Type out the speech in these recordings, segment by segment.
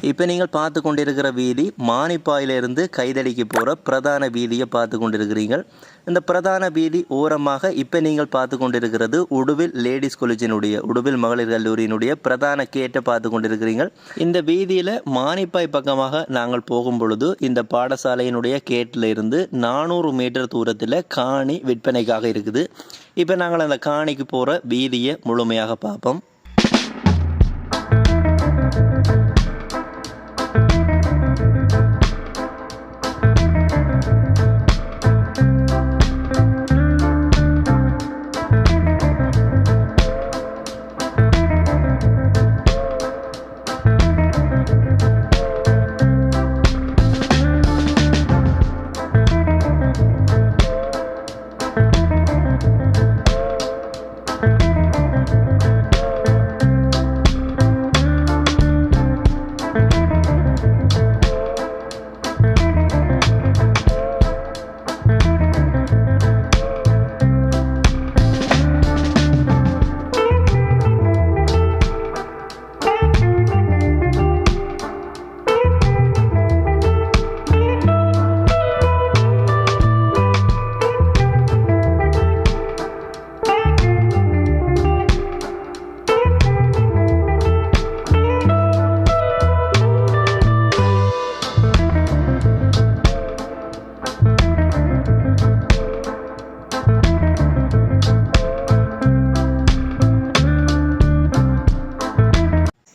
இப்போ நீங்கள் பார்த்து கொண்டிருக்கிற வீதி மானிப்பாயிலிருந்து கைதடிக்கு போகிற பிரதான வீதியை பார்த்து கொண்டிருக்கிறீர்கள். இந்த பிரதான வீதி ஓரமாக இப்போ நீங்கள் பார்த்து கொண்டிருக்கிறது உடுவில் லேடிஸ் காலேஜினுடைய உடுவில் மகளிர் கல்லூரியினுடைய பிரதான கேட்டை பார்த்து கொண்டிருக்கிறீர்கள். இந்த வீதியில் மானிப்பாய் பக்கமாக நாங்கள் போகும் பொழுது இந்த பாடசாலையினுடைய கேட்டில் இருந்து 400 மீட்டர் தூரத்தில் காணி விற்பனைக்காக இருக்குது. இப்போ நாங்கள் அந்த காணிக்கு போகிற வீதியை முழுமையாக பார்ப்போம்.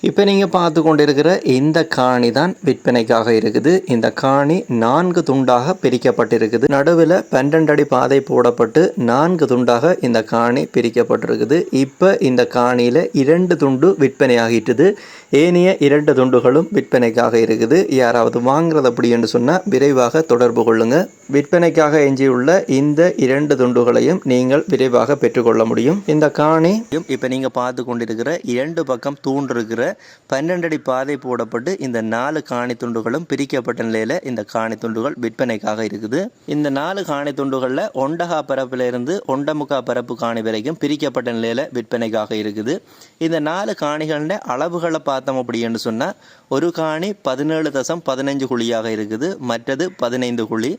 இப்போ நீங்கள் பார்த்து கொண்டிருக்கிற இந்த காணி தான் விற்பனைக்காக இருக்குது. இந்த காணி 4 துண்டாக பிரிக்கப்பட்டிருக்குது. நடுவில் 12 அடி பாதை போடப்பட்டு 4 துண்டாக இந்த காணி பிரிக்கப்பட்டிருக்குது. இப்போ இந்த காணியில் 2 துண்டு விற்பனையாகிட்டுது. ஏனைய 2 துண்டுகளும் விற்பனைக்காக இருக்குது. யாராவது வாங்குறது அப்படி என்று சொன்னால் விரைவாக தொடர்பு கொள்ளுங்க. விற்பனைக்காக எஞ்சியுள்ள இந்த 2 துண்டுகளையும் நீங்கள் விரைவாக பெற்றுக்கொள்ள முடியும். இந்த காணி இப்போ நீங்கள் பார்த்து கொண்டிருக்கிற 2 பக்கம் தூண் இருக்கிற 12 அடி பாதை போடப்பட்டு இந்த 4 காணி துண்டுகளும் பிரிக்கப்பட்ட நிலையில் இந்த காணி துண்டுகள் விற்பனைக்காக இருக்குது. இந்த 4 காணி துண்டுகளில் ஒண்டகா பரப்பில் இருந்து ஒண்டமுக்கா பரப்பு காணி வரைக்கும் பிரிக்கப்பட்ட நிலையில் விற்பனைக்காக இருக்குது. இந்த 4 காணிகளின் அளவுகளை பார்த்தோம் அப்படின்னு சொன்னால் ஒரு காணி 17.15 குழியாக இருக்குது, மற்றது 15 குழி,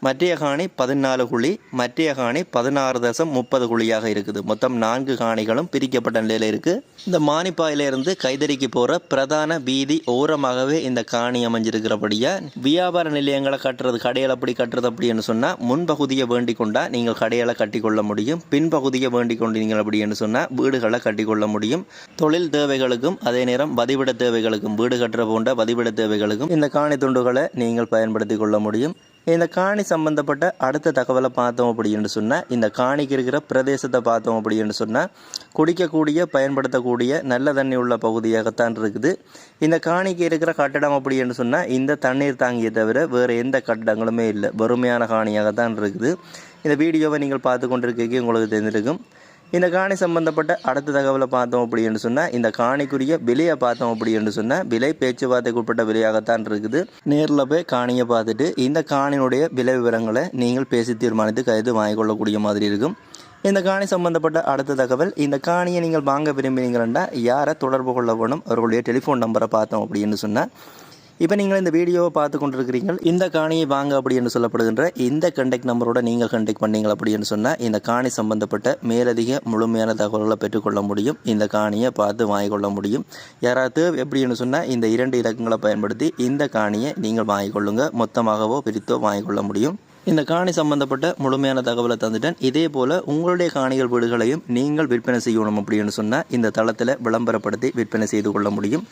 மற்றைய காணி 14 குழி, மற்றைய காணி 16.30 குழியாக இருக்குது. மொத்தம் 4 காணிகளும் பிரிக்கப்பட்ட நிலையில் இருக்குது. இந்த மானிப்பாயிலிருந்து கைதறிக்கு போகிற பிரதான வீதி ஓரமாகவே இந்த காணி அமைஞ்சிருக்கிறபடியா வியாபார நிலையங்களை கட்டுறது, கடைகளை அப்படி கட்டுறது அப்படின்னு சொன்னால் முன்பகுதியை வேண்டிக் கொண்டா நீங்கள் கடைகளை கட்டிக்கொள்ள முடியும். பின்பகுதியை வேண்டிக் கொண்டு நீங்கள் அப்படின்னு சொன்னால் வீடுகளை கட்டிக்கொள்ள முடியும். தொழில் தேவைகளுக்கும் அதே நேரம் வதிவிட தேவைகளுக்கும், வீடு கட்டுற போன்ற வதிவிட தேவைகளுக்கும் இந்த காணி துண்டுகளை நீங்கள் பயன்படுத்தி கொள்ள முடியும். இந்த காணி சம்பந்தப்பட்ட அடுத்த தகவலை பார்த்தோம் அப்படின்னு சொன்னால் இந்த காணிக்கு இருக்கிற பிரதேசத்தை பார்த்தோம் அப்படின்னு சொன்னால் குடிக்கக்கூடிய பயன்படுத்தக்கூடிய நல்ல தண்ணி உள்ள பகுதியாகத்தான் இருக்குது. இந்த காணிக்கு இருக்கிற கட்டடம் அப்படின்னு சொன்னால் இந்த தண்ணீர் தாங்கியை தவிர வேறு எந்த கட்டடங்களுமே இல்லை, வறுமையான காணியாகத்தான் இருக்குது. இந்த வீடியோவை நீங்கள் பார்த்து கொண்டிருக்க உங்களுக்கு தெரிஞ்சிருக்கும். இந்த காணி சம்பந்தப்பட்ட அடுத்த தகவலை பார்த்தோம் அப்படின்னு சொன்னால் இந்த காணிக்குரிய விலையை பார்த்தோம் அப்படின்னு சொன்னால் விலை பேச்சுவார்த்தைக்கு உட்பட்ட விலையாகத்தான் இருக்குது. நேரில் போய் காணியை பார்த்துட்டு இந்த காணியினுடைய விலை விவரங்களை நீங்கள் பேசி தீர்மானித்து கைது வாங்கிக்கொள்ளக்கூடிய மாதிரி இருக்கும். இந்த காணி சம்பந்தப்பட்ட அடுத்த தகவல், இந்த காணியை நீங்கள் வாங்க விரும்பினீங்கன்னா யாரை தொடர்பு கொள்ள வேணும், அவர்களுடைய டெலிஃபோன் நம்பரை பார்த்தோம் அப்படின்னு சொன்னால் இப்போ நீங்கள் இந்த வீடியோவை பார்த்து கொண்டிருக்கிறீர்கள். இந்த காணியை வாங்க அப்படின்னு சொல்லப்படுகின்ற இந்த கண்டெக்ட் நம்பரோட நீங்கள் கண்டெக்ட் பண்ணீங்க அப்படின்னு சொன்னால் இந்த காணி சம்பந்தப்பட்ட மேலதிக முழுமையான தகவல்களை பெற்றுக்கொள்ள முடியும். இந்த காணியை பார்த்து வாங்கிக்கொள்ள முடியும். யாராவது எப்படின்னு சொன்னால் இந்த 2 இலக்கங்களை பயன்படுத்தி இந்த காணியை நீங்கள் வாங்கிக்கொள்ளுங்க. மொத்தமாகவோ பிரித்தோ வாங்கிக்கொள்ள முடியும். இந்த காணி சம்பந்தப்பட்ட முழுமையான தகவலை தந்துட்டேன். இதே போல் உங்களுடைய காணிகள் வீடுகளையும் நீங்கள் விற்பனை செய்யணும் அப்படின்னு சொன்னால் இந்த தளத்தில் விளம்பரப்படுத்தி விற்பனை செய்து கொள்ள முடியும்.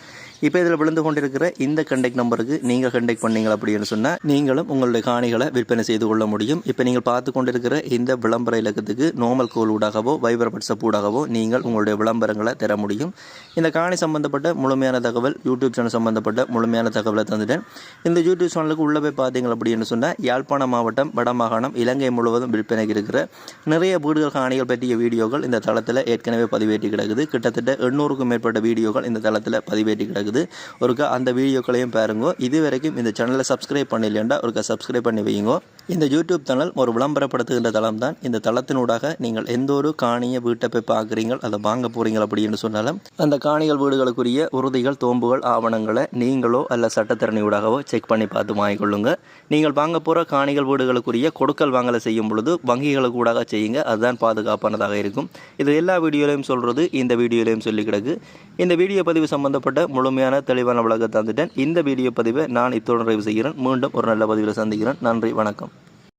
இப்போ இதில் விழுந்து கொண்டிருக்கிற இந்த கண்டெக்ட் நம்பருக்கு நீங்கள் கண்டெக்ட் பண்ணீங்க அப்படின்னு சொன்னால் நீங்களும் உங்களுடைய காணிகளை விற்பனை செய்து கொள்ள முடியும். இப்போ நீங்கள் பார்த்து கொண்டிருக்கிற இந்த விளம்பர இலக்கத்துக்கு நார்மல் கோல் ஊடாகவோ வைபர் வாட்ஸ்அப் ஊடாகவோ நீங்கள் உங்களுடைய விளம்பரங்களை தர முடியும். இந்த காணி சம்பந்தப்பட்ட முழுமையான தகவல், யூடியூப் சேனல் சம்பந்தப்பட்ட முழுமையான தகவலை தந்துட்டேன். இந்த யூடியூப் சேனலுக்கு உள்ளே போய் பார்த்தீங்க அப்படின்னு சொன்னால் யாழ்ப்பாணம் மாவட்டம், வடமாகாணம், இலங்கை முழுவதும் விற்பனைக்கு இருக்கிற நிறைய வீடுகள் காணிகள் பற்றிய வீடியோக்கள் இந்த தளத்தில் ஏற்கனவே பதிவேற்றி கிடக்குது. கிட்டத்தட்ட 800க்கும் மேற்பட்ட வீடியோக்கள் இந்த தளத்தில் பதிவேற்றி கிடக்குது. ஒருக்கா அந்த வீடியோக்களையும் பாருங்க. இது வரைக்கும் இந்த சேனலை சப்ஸ்கிரைப் பண்ணலைன்னா ஒருக்கா சப்ஸ்கிரைப் பண்ணி வைங்க. இந்த யூடியூப் தளம் ஒரு விளம்பரப்படுத்துகின்ற தளம் தான். இந்த தளத்தினூடாக நீங்கள் எந்த ஒரு காணியை வீட்டை போய் பார்க்குறீங்கள் அதை வாங்க போகிறீங்க அப்படின்னு சொன்னாலும் அந்த காணிகள் வீடுகளுக்குரிய உறுதிகள் தோம்புகள் ஆவணங்களை நீங்களோ அல்ல சட்டத்திறனியூடாகவோ செக் பண்ணி பார்த்து வாங்கிக்கொள்ளுங்க. நீங்கள் வாங்க போகிற காணிகள் வீடுகளுக்குரிய கொடுக்கல் வாங்கலை செய்யும் பொழுது வங்கிகளுக்கு ஊடாக செய்யுங்க. அதுதான் பாதுகாப்பானதாக இருக்கும். இது எல்லா வீடியோலையும் சொல்கிறது, இந்த வீடியோலையும் சொல்லி கிடக்கு. இந்த வீடியோ பதிவு சம்பந்தப்பட்ட முழுமையான தெளிவான விளக்கத்தை தந்துட்டேன். இந்த வீடியோ பதிவை நான் இத்தோடு நிறைவு செய்கிறேன். மீண்டும் ஒரு நல்ல பதிவில் சந்திக்கிறேன். நன்றி, வணக்கம்.